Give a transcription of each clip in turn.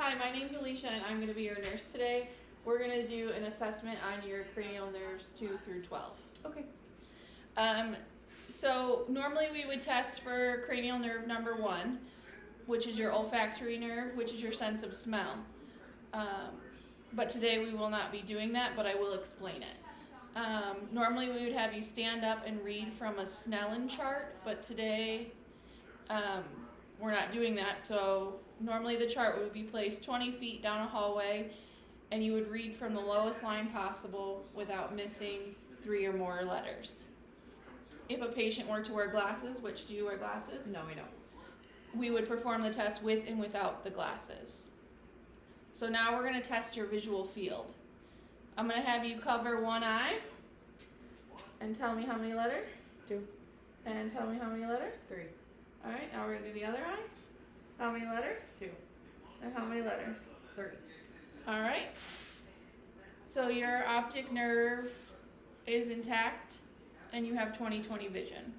Hi, my name's Alicia and I'm going to be your nurse today. We're going to do an assessment on your cranial nerves 2 through 12. Okay. So normally we would test for cranial nerve number 1, which is your olfactory nerve, which is your sense of smell. But today we will not be doing that, but I will explain it. Normally we would have you stand up and read from a Snellen chart, but today we're not doing that. So normally the chart would be placed 20 feet down a hallway and you would read from the lowest line possible without missing 3 or more letters. If a patient were to wear glasses, which do you wear glasses? No, we don't. We would perform the test with and without the glasses. So now we're going to test your visual field. I'm going to have you cover one eye and tell me how many letters. 2. And tell me how many letters. 3. All right, now we're going to do the other eye. How many letters? 2. And how many letters? 3. All right. So your optic nerve is intact and you have 20/20 vision.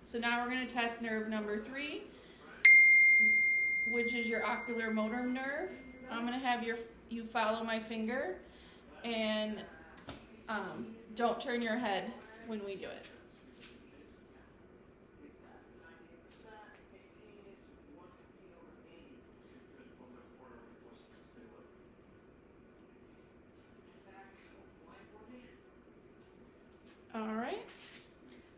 So now we're going to test nerve number 3, which is your ocular motor nerve. I'm going to have you follow my finger and don't turn your head when we do it. All right,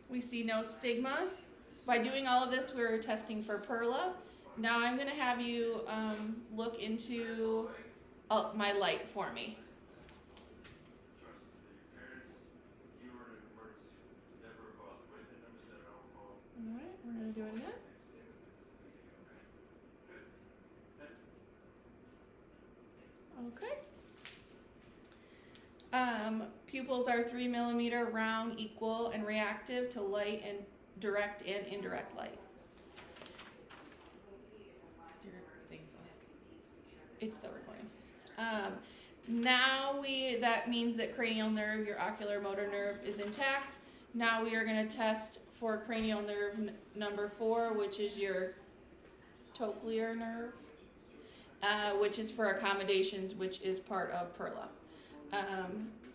we see no stigmas. By doing all of this, we're testing for Perla. Now I'm going to have you look into my light for me. All right, we're going to do it again. Okay. Pupils are 3 millimeter, round, equal, and reactive to light and direct and indirect light. Your thing's on. It's still recording. That means that cranial nerve, your ocular motor nerve, is intact. Now we are going to test for cranial nerve number 4, which is your trochlear nerve, which is for accommodations, which is part of Perla.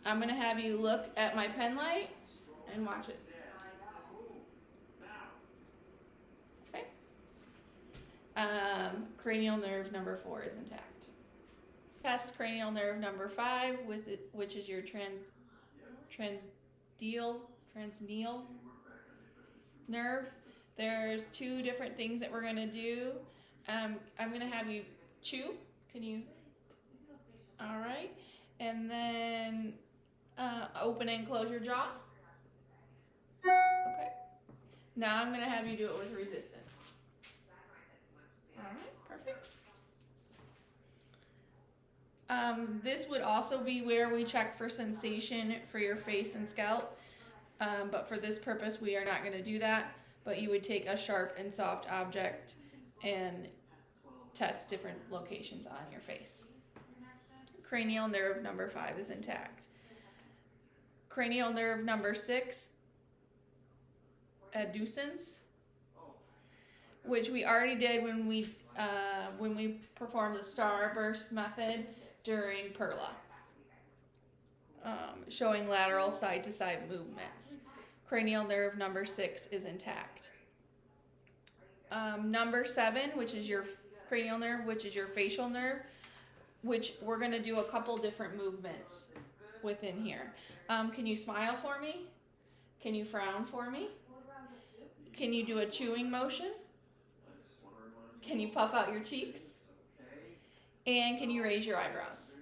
I'm going to have you look at my pen light and watch it. Okay. Cranial nerve number 4 is intact. Test cranial nerve number 5, which is your transneal nerve. There's 2 different things that we're going to do. I'm going to have you chew. Can you? All right. And then open and close your jaw. Okay. Now I'm going to have you do it with resistance. All right, perfect. This would also be where we check for sensation for your face and scalp. But for this purpose, we are not going to do that. But you would take a sharp and soft object and test different locations on your face. Cranial nerve number 5 is intact. Cranial nerve number 6, adducens, which we already did when we performed the starburst method during Perla, showing lateral side-to-side movements. Cranial nerve number 6 is intact. Number 7, which is your cranial nerve, which is your facial nerve, which we're going to do a couple different movements within here. Can you smile for me? Can you frown for me? Can you do a chewing motion? Can you puff out your cheeks? And can you raise your eyebrows?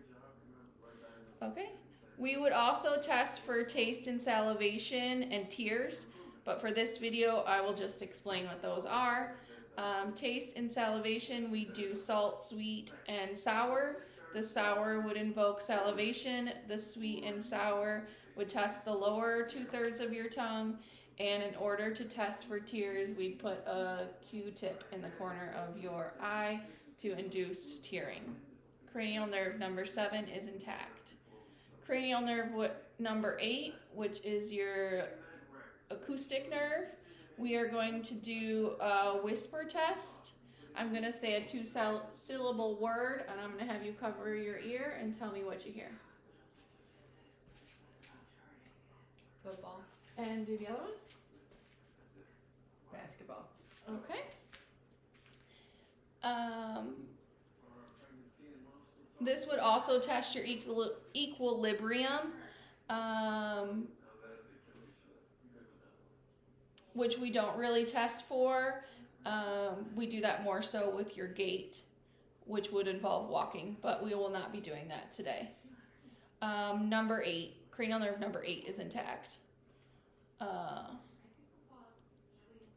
Okay. We would also test for taste and salivation and tears, but for this video, I will just explain what those are. Taste and salivation, we do salt, sweet, and sour. The sour would invoke salivation. The sweet and sour would test the lower 2/3 of your tongue. And in order to test for tears, we'd put a Q-tip in the corner of your eye to induce tearing. Cranial nerve number 7 is intact. Cranial nerve number 8, which is your acoustic nerve, we are going to do a whisper test I'm going to say a two-syllable word, and I'm going to have you cover your ear and tell me what you hear. Football. And do the other one? Basketball. Okay. This would also test your equilibrium, which we don't really test for. We do that more so with your gait, which would involve walking, but we will not be doing that today. Number 8, cranial nerve number 8 is intact.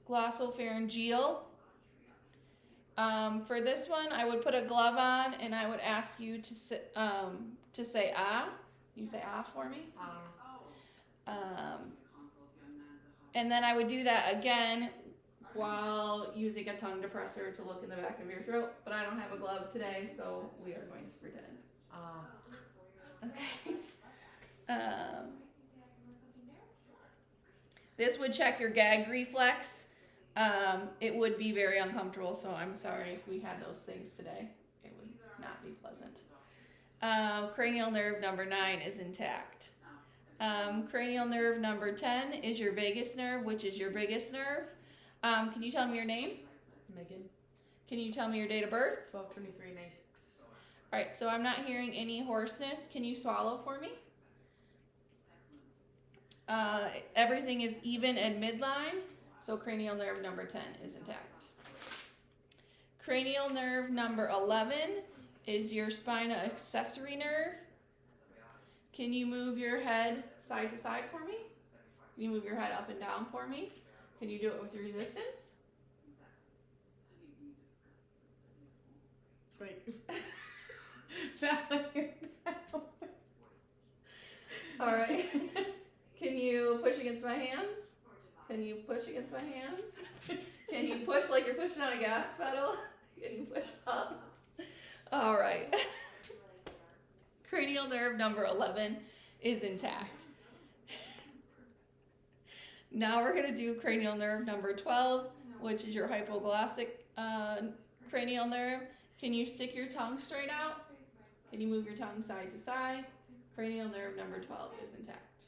Glossopharyngeal. For this one, I would put a glove on, and I would ask you to say ah. You say ah for me. And then I would do that again while using a tongue depressor to look in the back of your throat. But I don't have a glove today, so we are going to pretend. Okay. This would check your gag reflex. It would be very uncomfortable, so I'm sorry if we had those things today. It would not be pleasant. Cranial nerve number 9 is intact. Cranial nerve number 10 is your vagus nerve, which is your biggest nerve. Can you tell me your name? Megan. Can you tell me your date of birth? 12/23/96. All right, so I'm not hearing any hoarseness. Can you swallow for me? Everything is even at midline, so cranial nerve number 10 is intact. Cranial nerve number 11 is your spina accessory nerve. Can you move your head side to side for me? Can you move your head up and down for me? Can you do it with resistance? Wait. All right. Can you push against my hands? Can you push against my hands? Can you push like you're pushing on a gas pedal? Can you push up? All right. Cranial nerve number 11 is intact. Now we're going to do cranial nerve number 12, which is your hypoglossic cranial nerve. Can you stick your tongue straight out? Can you move your tongue side to side? Cranial nerve number 12 is intact.